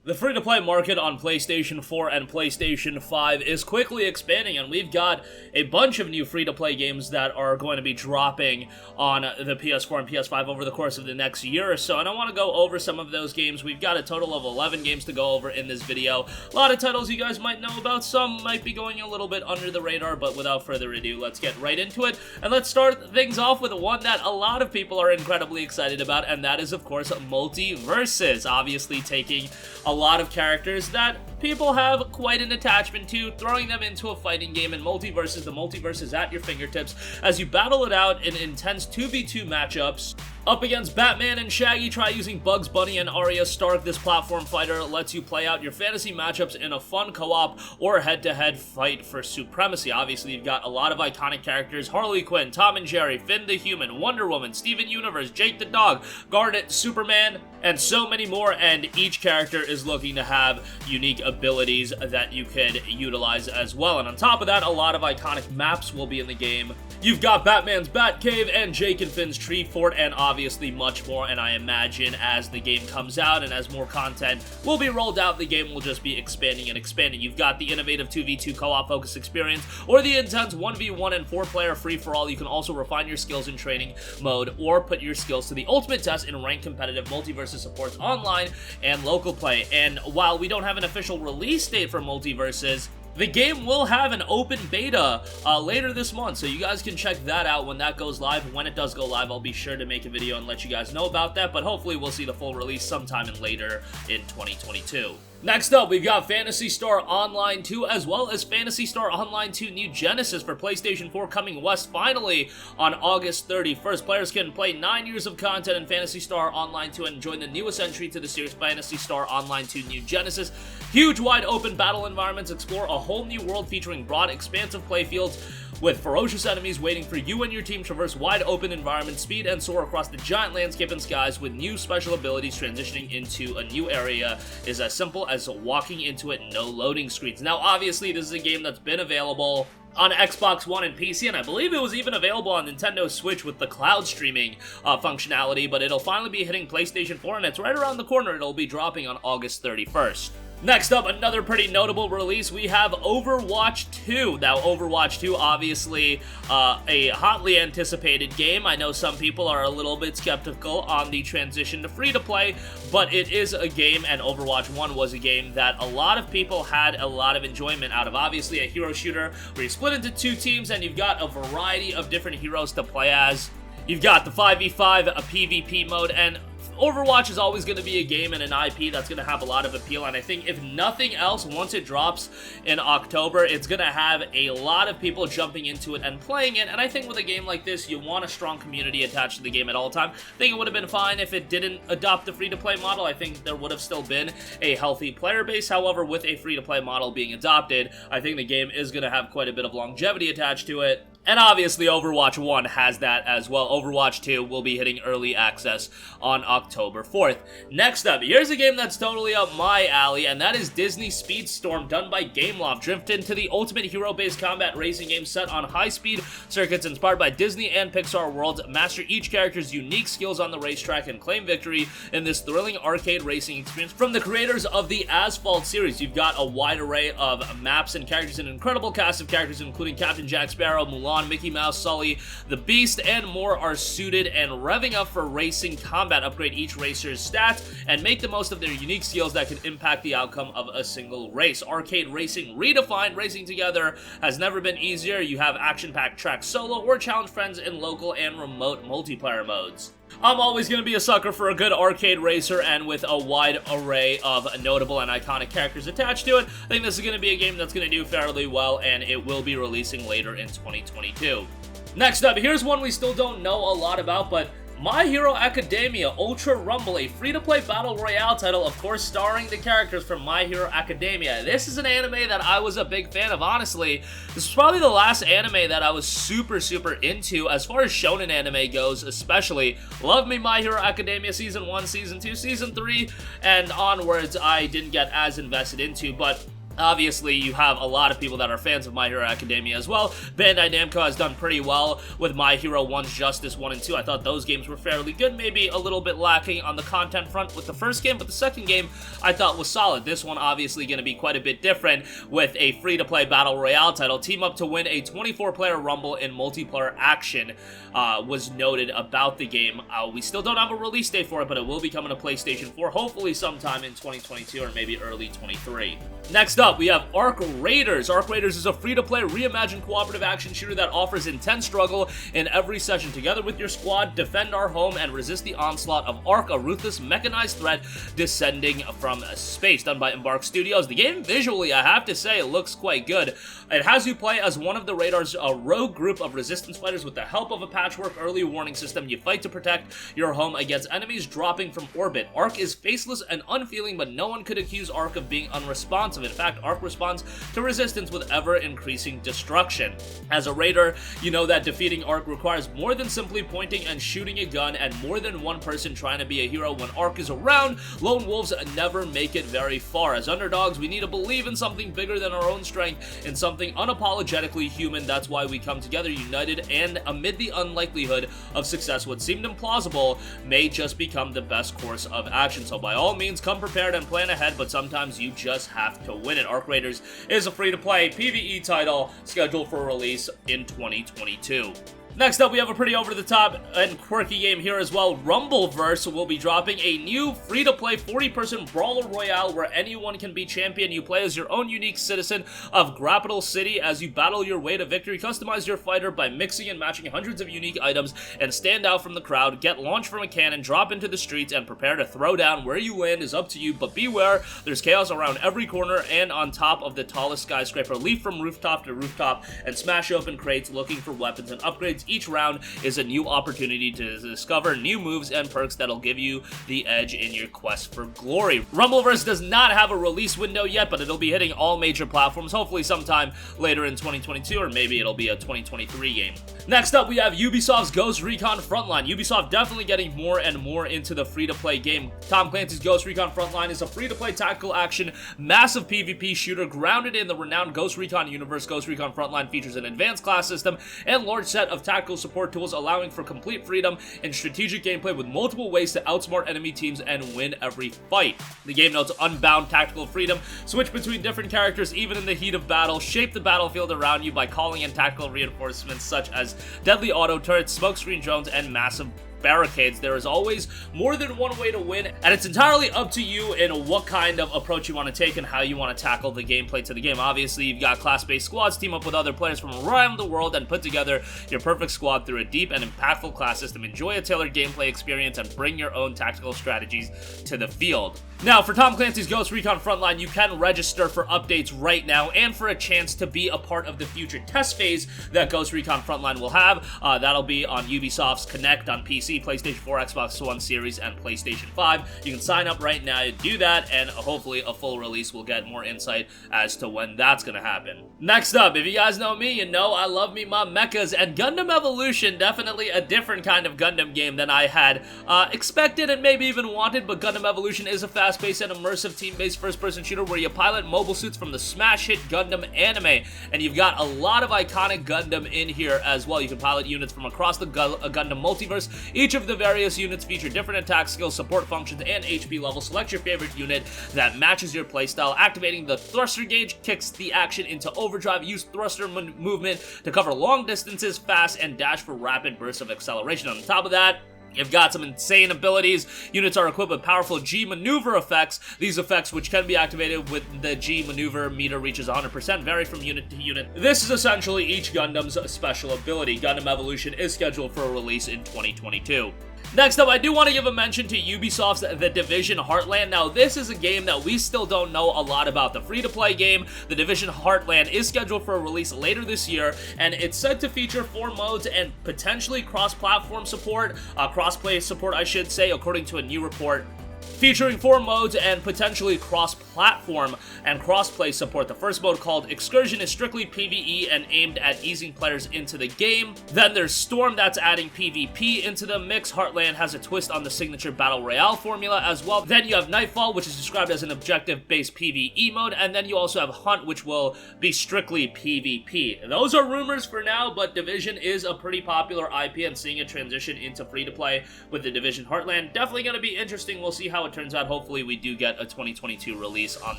The free-to-play market on PlayStation 4 and PlayStation 5 is quickly expanding, and we've got a bunch of new free-to-play games that are going to be dropping on the PS4 and PS5 over the course of the next year or so, and I want to go over some of those games. We've got a total of 11 games to go over in this video. A lot of titles you guys might know about, some might be going a little bit under the radar, but without further ado, let's get right into it, and let's start things off with one that a lot of people are incredibly excited about, and that is, of course, MultiVersus, obviously taking a lot of characters that people have quite an attachment to, throwing them into a fighting game, and MultiVersus, the multiverse is at your fingertips as you battle it out in intense 2v2 matchups. Up against Batman and Shaggy, try using Bugs Bunny and Arya Stark. This platform fighter lets you play out your fantasy matchups in a fun co-op or head-to-head fight for supremacy. Obviously, you've got a lot of iconic characters: Harley Quinn, Tom and Jerry, Finn the Human, Wonder Woman, Steven Universe, Jake the Dog, Garnet, Superman, and so many more, and each character is looking to have unique abilities that you could utilize as well. And on top of that, a lot of iconic maps will be in the game. You've got Batman's Batcave and Jake and Finn's Tree Fort, and obviously much more, and I imagine as the game comes out and as more content will be rolled out, the game will just be expanding and expanding. You've got the innovative 2v2 co-op focused experience, or the intense 1v1 and 4-player free-for-all. You can also refine your skills in training mode, or put your skills to the ultimate test in ranked competitive. MultiVersus supports online and local play, and while we don't have an official release date for MultiVersus, the game will have an open beta later this month, so you guys can check that out when that goes live. When it does go live, I'll be sure to make a video and let you guys know about that, but hopefully we'll see the full release sometime later in 2022. Next up, we've got Phantasy Star Online 2, as well as Phantasy Star Online 2 New Genesis for PlayStation 4 coming west finally on August 31st. Players can play 9 years of content in Phantasy Star Online 2 and join the newest entry to the series, Phantasy Star Online 2 New Genesis. Huge wide open battle environments explore a whole new world featuring broad expansive playfields with ferocious enemies waiting for you and your team. Traverse wide open environments, speed and soar across the giant landscape and skies with new special abilities. Transitioning into a new area is as simple as walking into it, no loading screens. Now obviously this is a game that's been available on Xbox One and PC, and I believe it was even available on Nintendo Switch with the cloud streaming functionality, but it'll finally be hitting PlayStation 4, and it's right around the corner. It'll be dropping on August 31st. Next up, another pretty notable release, we have Overwatch 2. Now, Overwatch 2, obviously a hotly anticipated game. I know some people are a little bit skeptical on the transition to free-to-play, but it is a game, and Overwatch 1 was a game that a lot of people had a lot of enjoyment out of. Obviously, a hero shooter where you split into two teams, and you've got a variety of different heroes to play as. You've got the 5v5, a PvP mode, and Overwatch is always going to be a game and an IP that's going to have a lot of appeal, and I think if nothing else, once it drops in October, it's going to have a lot of people jumping into it and playing it. And I think with a game like this, you want a strong community attached to the game at all time. I think it would have been fine if it didn't adopt the free-to-play model. I think there would have still been a healthy player base. However, with a free-to-play model being adopted, I think the game is going to have quite a bit of longevity attached to it. And obviously, Overwatch 1 has that as well. Overwatch 2 will be hitting early access on October 4th. Next up, here's a game that's totally up my alley, and that is Disney Speedstorm, done by Gameloft. Drift into the ultimate hero-based combat racing game set on high-speed circuits inspired by Disney and Pixar worlds. Master each character's unique skills on the racetrack and claim victory in this thrilling arcade racing experience. From the creators of the Asphalt series, you've got a wide array of maps and characters, an incredible cast of characters including Captain Jack Sparrow, Mulan, Mickey Mouse, Sully, the Beast, and more are suited and revving up for racing combat. Upgrade each racer's stats and make the most of their unique skills that can impact the outcome of a single race. Arcade racing redefined. Racing together has never been easier. You have action-packed track solo or challenge friends in local and remote multiplayer modes. I'm always going to be a sucker for a good arcade racer, and with a wide array of notable and iconic characters attached to it, I think this is going to be a game that's going to do fairly well, and it will be releasing later in 2022. Next up, here's one we still don't know a lot about, but My Hero Academia Ultra Rumble, a free-to-play battle royale title, of course starring the characters from My Hero Academia. This is an anime that I was a big fan of, honestly. This was probably the last anime that I was super into, as far as shonen anime goes, especially. Love me My Hero Academia Season 1, Season 2, Season 3, and onwards I didn't get as invested into, but Obviously, you have a lot of people that are fans of My Hero Academia as well. Bandai Namco has done pretty well with My Hero 1's Justice 1 and 2. I thought those games were fairly good, maybe a little bit lacking on the content front with the first game, but the second game I thought was solid. This one obviously going to be quite a bit different with a free-to-play Battle Royale title. Team up to win a 24-player Rumble in multiplayer action was noted about the game. We still don't have a release date for it, but it will be coming to PlayStation 4, hopefully sometime in 2022 or maybe early 23. Next up, we have Arc Raiders. Arc Raiders is a free-to-play, reimagined cooperative action shooter that offers intense struggle in every session. Together with your squad, defend our home and resist the onslaught of Arc, a ruthless mechanized threat descending from space. Done by Embark Studios. The game, visually, I have to say, looks quite good. It has you play as one of the Raiders, a rogue group of resistance fighters. With the help of a patchwork early warning system, you fight to protect your home against enemies dropping from orbit. Arc is faceless and unfeeling, but no one could accuse Arc of being unresponsive. In fact, Arc responds to resistance with ever-increasing destruction. As a Raider, you know that defeating Arc requires more than simply pointing and shooting a gun and more than one person trying to be a hero. When Arc is around, lone wolves never make it very far. As underdogs, we need to believe in something bigger than our own strength, in something unapologetically human. That's why we come together united, and amid the unlikelihood of success, what seemed implausible may just become the best course of action. So by all means, come prepared and plan ahead, but sometimes you just have to win it. Arc Raiders is a free-to-play PvE title scheduled for release in 2022. Next up, we have a pretty over-the-top and quirky game here as well. Rumbleverse will be dropping a new free-to-play 40-person Brawler Royale where anyone can be champion. You play as your own unique citizen of Grappital City as you battle your way to victory. Customize your fighter by mixing and matching hundreds of unique items and stand out from the crowd. Get launched from a cannon, drop into the streets, and prepare to throw down. Where you land is up to you, but beware, there's chaos around every corner and on top of the tallest skyscraper. Leap from rooftop to rooftop and smash open crates looking for weapons and upgrades. Each round is a new opportunity to discover new moves and perks that'll give you the edge in your quest for glory. Rumbleverse does not have a release window yet, but it'll be hitting all major platforms, hopefully sometime later in 2022, or maybe it'll be a 2023 game. Next up, we have Ubisoft's Ghost Recon Frontline. Ubisoft definitely getting more and more into the free-to-play game. Tom Clancy's Ghost Recon Frontline is a free-to-play tactical action, massive PvP shooter grounded in the renowned Ghost Recon universe. Ghost Recon Frontline features an advanced class system and large set of tactical support tools, allowing for complete freedom and strategic gameplay with multiple ways to outsmart enemy teams and win every fight. The game notes unbound tactical freedom, switch between different characters even in the heat of battle, shape the battlefield around you by calling in tactical reinforcements such as deadly auto turrets, smokescreen drones, and massive barricades. There is always more than one way to win, and it's entirely up to you in what kind of approach you want to take and how you want to tackle the gameplay to the game. Obviously, you've got class-based squads, team up with other players from around the world and put together your perfect squad through a deep and impactful class system. Enjoy a tailored gameplay experience and bring your own tactical strategies to the field. Now, for Tom Clancy's Ghost Recon Frontline, you can register for updates right now and for a chance to be a part of the future test phase that Ghost Recon Frontline will have. That'll be on Ubisoft's Connect on PC, PlayStation 4, Xbox One Series, and PlayStation 5. You can sign up right now to do that, and hopefully a full release will get more insight as to when that's going to happen. Next up, if you guys know me, you know I love me my mechas, and Gundam Evolution, definitely a different kind of Gundam game than I had expected and maybe even wanted, but Gundam Evolution is a fast-paced and immersive team-based first-person shooter where you pilot mobile suits from the smash hit Gundam anime, and you've got a lot of iconic Gundam in here as well. You can pilot units from across the Gundam multiverse. Each of the various units feature different attack skills, support functions, and HP levels. Select your favorite unit that matches your playstyle. Activating the thruster gauge kicks the action into overdrive. Use thruster movement to cover long distances fast and dash for rapid bursts of acceleration. On top of that, you've got some insane abilities. Units are equipped with powerful G maneuver effects. These effects, which can be activated with the G maneuver meter reaches 100%, vary from unit to unit. This is essentially each Gundam's special ability. Gundam Evolution is scheduled for a release in 2022. Next up, I do want to give a mention to Ubisoft's The Division Heartland. Now, this is a game that we still don't know a lot about. The free-to-play game, The Division Heartland, is scheduled for a release later this year, and it's said to feature 4 modes and potentially cross-platform support, cross-play support, I should say, according to a new report featuring 4 modes and potentially cross-platform and cross-play support. The first mode, called Excursion, is strictly PvE and aimed at easing players into the game. Then there's Storm, that's adding PvP into the mix. Heartland has a twist on the signature Battle Royale formula as well. Then you have Nightfall, which is described as an objective-based PvE mode, and then you also have Hunt, which will be strictly PvP. Those are rumors for now, but Division is a pretty popular IP, and seeing it transition into free-to-play with the Division Heartland, definitely going to be interesting. We'll see how it turns out. Hopefully we do get a 2022 release on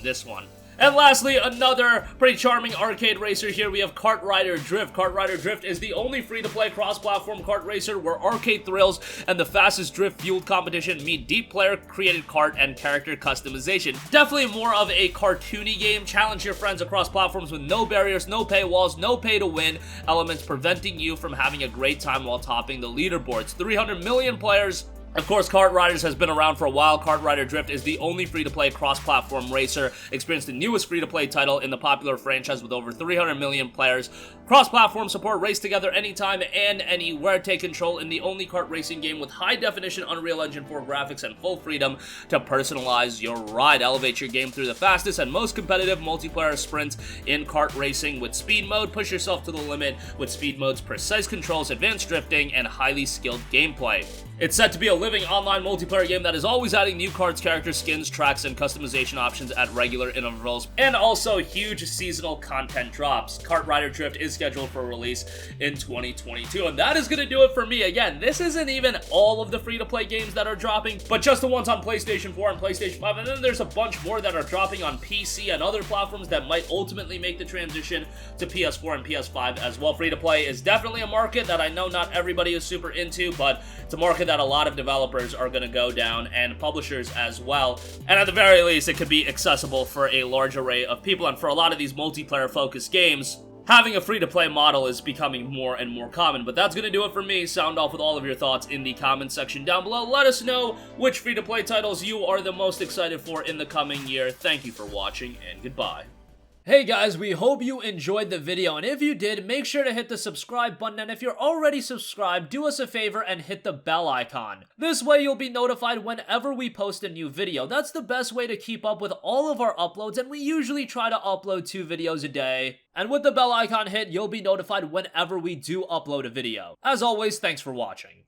this one. And lastly, another pretty charming arcade racer here. We have KartRider Drift. KartRider Drift is the only free-to-play cross-platform kart racer where arcade thrills and the fastest drift-fueled competition meet deep player-created kart and character customization. Definitely more of a cartoony game. Challenge your friends across platforms with no barriers, no paywalls, no pay-to-win elements preventing you from having a great time while topping the leaderboards. 300 million players. Of course, KartRiders has been around for a while. KartRider Drift is the only free-to-play cross-platform racer, experienced the newest free-to-play title in the popular franchise with over 300 million players. Cross-platform support, race together anytime and anywhere. Take control in the only kart racing game with high-definition Unreal Engine 4 graphics and full freedom to personalize your ride. Elevate your game through the fastest and most competitive multiplayer sprints in kart racing with Speed Mode. Push yourself to the limit with Speed Mode's precise controls, advanced drifting, and highly skilled gameplay. It's set to be a living online multiplayer game that is always adding new cards, characters, skins, tracks, and customization options at regular intervals, and also huge seasonal content drops. KartRider Drift is scheduled for release in 2022, and that is going to do it for me. Again, this isn't even all of the free-to-play games that are dropping, but just the ones on PlayStation 4 and PlayStation 5, and then there's a bunch more that are dropping on PC and other platforms that might ultimately make the transition to PS4 and PS5 as well. Free-to-play is definitely a market that I know not everybody is super into, but it's a market that a lot of developers are going to go down, and publishers as well. And at the very least, it could be accessible for a large array of people, and for a lot of these multiplayer-focused games, having a free-to-play model is becoming more and more common. But that's going to do it for me. Sound off with all of your thoughts in the comments section down below. Let us know which free-to-play titles you are the most excited for in the coming year. Thank you for watching, and goodbye. Hey guys, we hope you enjoyed the video, and if you did, make sure to hit the subscribe button, and if you're already subscribed, do us a favor and hit the bell icon. This way you'll be notified whenever we post a new video. That's the best way to keep up with all of our uploads, and we usually try to upload 2 videos a day. And with the bell icon hit, you'll be notified whenever we do upload a video. As always, thanks for watching.